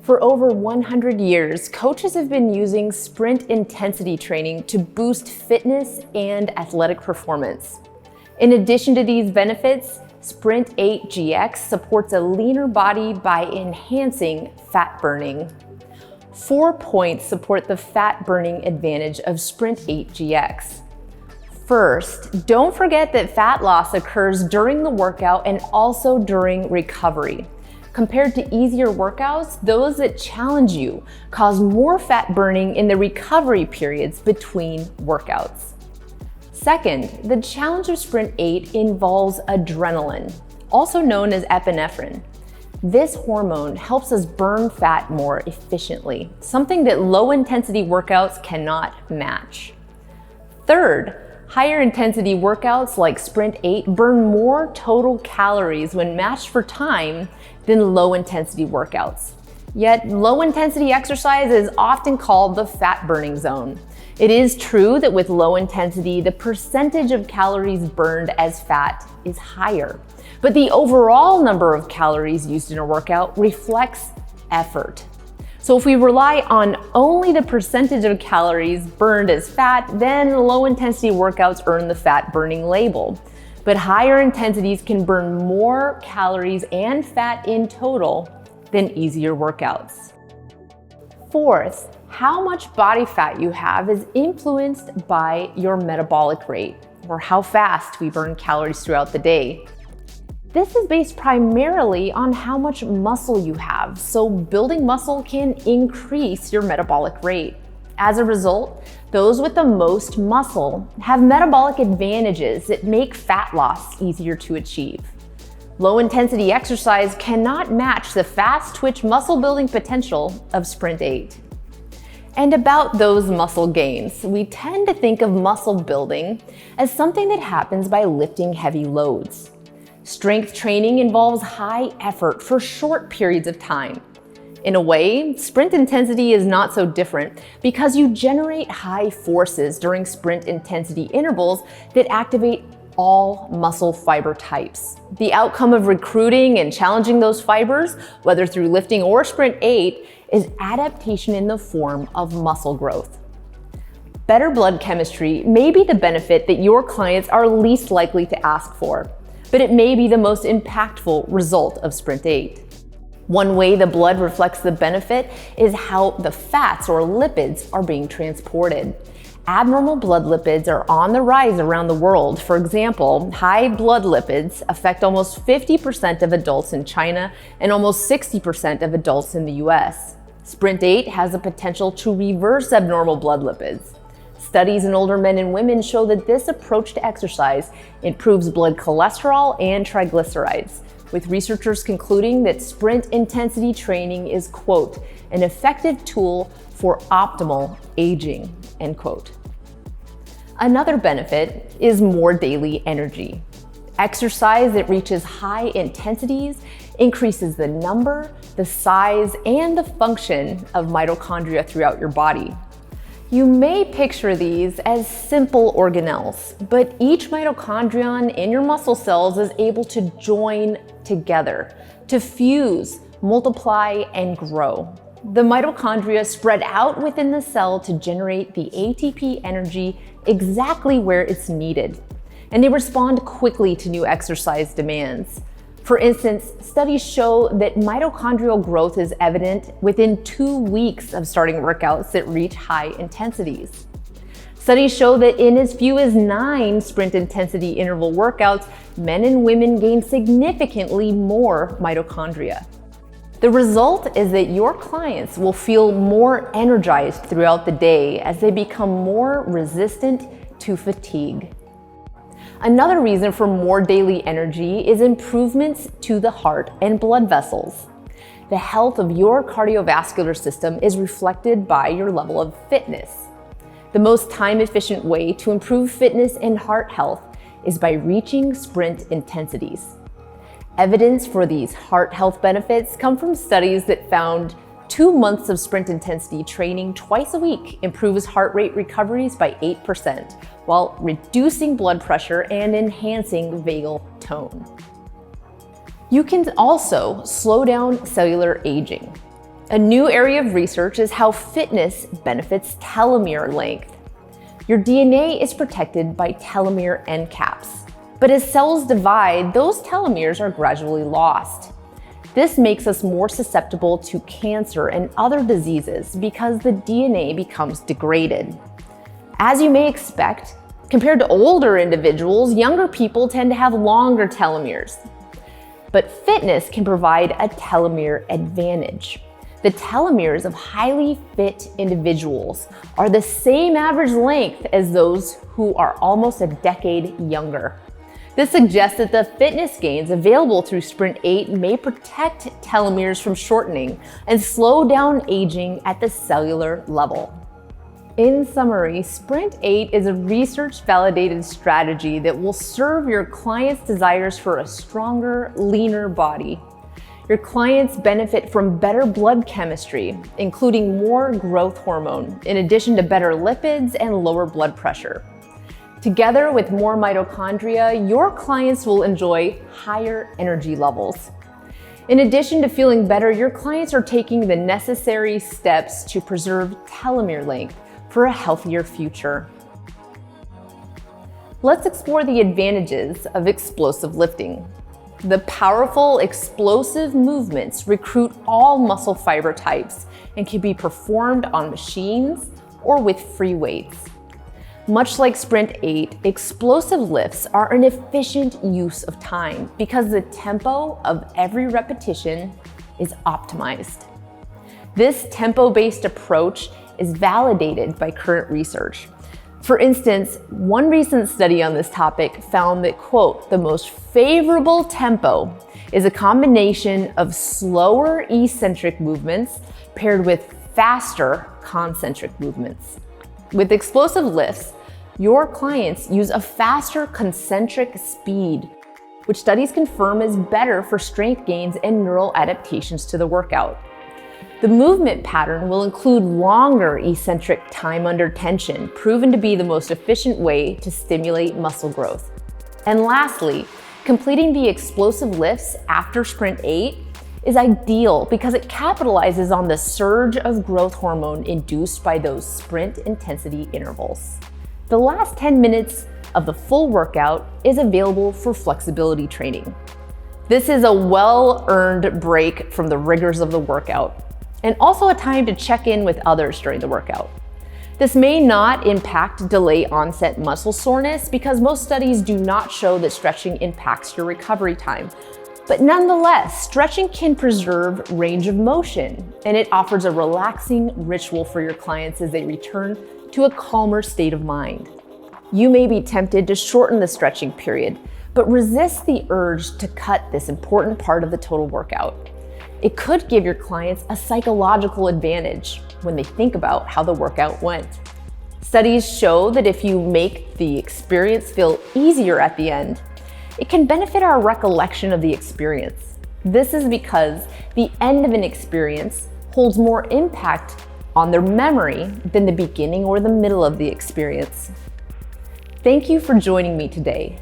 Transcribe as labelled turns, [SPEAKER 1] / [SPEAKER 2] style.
[SPEAKER 1] For over 100 years, coaches have been using sprint intensity training to boost fitness and athletic performance. In addition to these benefits, Sprint 8 GX supports a leaner body by enhancing fat burning. 4 points support the fat burning advantage of Sprint 8 GX. First, don't forget that fat loss occurs during the workout and also during recovery. Compared to easier workouts, those that challenge you cause more fat burning in the recovery periods between workouts. Second, the challenge of Sprint 8 involves adrenaline, also known as epinephrine. This hormone helps us burn fat more efficiently, something that low-intensity workouts cannot match. Third, higher intensity workouts like Sprint 8 burn more total calories when matched for time than low-intensity workouts. Yet, low-intensity exercise is often called the fat burning zone. It is true that with low intensity, the percentage of calories burned as fat is higher, but the overall number of calories used in a workout reflects effort. So if we rely on only the percentage of calories burned as fat, then low-intensity workouts earn the fat burning label. But higher intensities can burn more calories and fat in total than easier workouts. Fourth, how much body fat you have is influenced by your metabolic rate, or how fast we burn calories throughout the day. This is based primarily on how much muscle you have, so building muscle can increase your metabolic rate. As a result, those with the most muscle have metabolic advantages that make fat loss easier to achieve. Low-intensity exercise cannot match the fast-twitch muscle-building potential of Sprint 8. And about those muscle gains, we tend to think of muscle building as something that happens by lifting heavy loads. Strength training involves high effort for short periods of time. In a way, sprint intensity is not so different because you generate high forces during sprint intensity intervals that activate all muscle fiber types. The outcome of recruiting and challenging those fibers, whether through lifting or Sprint 8, is adaptation in the form of muscle growth. Better blood chemistry may be the benefit that your clients are least likely to ask for, but it may be the most impactful result of Sprint 8. One way the blood reflects the benefit is how the fats or lipids are being transported. Abnormal blood lipids are on the rise around the world. For example, high blood lipids affect almost 50% of adults in China and almost 60% of adults in the US. Sprint 8 has the potential to reverse abnormal blood lipids. Studies in older men and women show that this approach to exercise improves blood cholesterol and triglycerides, with researchers concluding that sprint intensity training is, quote, an effective tool for optimal aging, end quote. Another benefit is more daily energy. Exercise that reaches high intensities increases the number, the size, and the function of mitochondria throughout your body. You may picture these as simple organelles, but each mitochondrion in your muscle cells is able to join together, to fuse, multiply, and grow. The mitochondria spread out within the cell to generate the ATP energy exactly where it's needed, and they respond quickly to new exercise demands. For instance, studies show that mitochondrial growth is evident within 2 weeks of starting workouts that reach high intensities. Studies show that in as few as 9 sprint intensity interval workouts, men and women gain significantly more mitochondria. The result is that your clients will feel more energized throughout the day as they become more resistant to fatigue. Another reason for more daily energy is improvements to the heart and blood vessels. The health of your cardiovascular system is reflected by your level of fitness. The most time-efficient way to improve fitness and heart health is by reaching sprint intensities. Evidence for these heart health benefits come from studies that found 2 months of sprint intensity training twice a week improves heart rate recoveries by 8%, while reducing blood pressure and enhancing vagal tone. You can also slow down cellular aging. A new area of research is how fitness benefits telomere length. Your DNA is protected by telomere end caps, but as cells divide, those telomeres are gradually lost. This makes us more susceptible to cancer and other diseases because the DNA becomes degraded. As you may expect, compared to older individuals, younger people tend to have longer telomeres. But fitness can provide a telomere advantage. The telomeres of highly fit individuals are the same average length as those who are almost a decade younger. This suggests that the fitness gains available through Sprint 8 may protect telomeres from shortening and slow down aging at the cellular level. In summary, Sprint 8 is a research-validated strategy that will serve your clients' desires for a stronger, leaner body. Your clients benefit from better blood chemistry, including more growth hormone, in addition to better lipids and lower blood pressure. Together with more mitochondria, your clients will enjoy higher energy levels. In addition to feeling better, your clients are taking the necessary steps to preserve telomere length for a healthier future. Let's explore the advantages of explosive lifting. The powerful, explosive movements recruit all muscle fiber types and can be performed on machines or with free weights. Much like Sprint 8, explosive lifts are an efficient use of time because the tempo of every repetition is optimized. This tempo-based approach is validated by current research. For instance, one recent study on this topic found that, quote, the most favorable tempo is a combination of slower eccentric movements paired with faster concentric movements. With explosive lifts, your clients use a faster concentric speed, which studies confirm is better for strength gains and neural adaptations to the workout. The movement pattern will include longer eccentric time under tension, proven to be the most efficient way to stimulate muscle growth. And lastly, completing the explosive lifts after Sprint 8 is ideal because it capitalizes on the surge of growth hormone induced by those sprint intensity intervals. The last 10 minutes of the full workout is available for flexibility training. This is a well-earned break from the rigors of the workout, and also a time to check in with others during the workout. This may not impact delay onset muscle soreness because most studies do not show that stretching impacts your recovery time. But nonetheless, stretching can preserve range of motion, and it offers a relaxing ritual for your clients as they return to a calmer state of mind. You may be tempted to shorten the stretching period, but resist the urge to cut this important part of the total workout. It could give your clients a psychological advantage when they think about how the workout went. Studies show that if you make the experience feel easier at the end, it can benefit our recollection of the experience. This is because the end of an experience holds more impact on their memory than the beginning or the middle of the experience. Thank you for joining me today.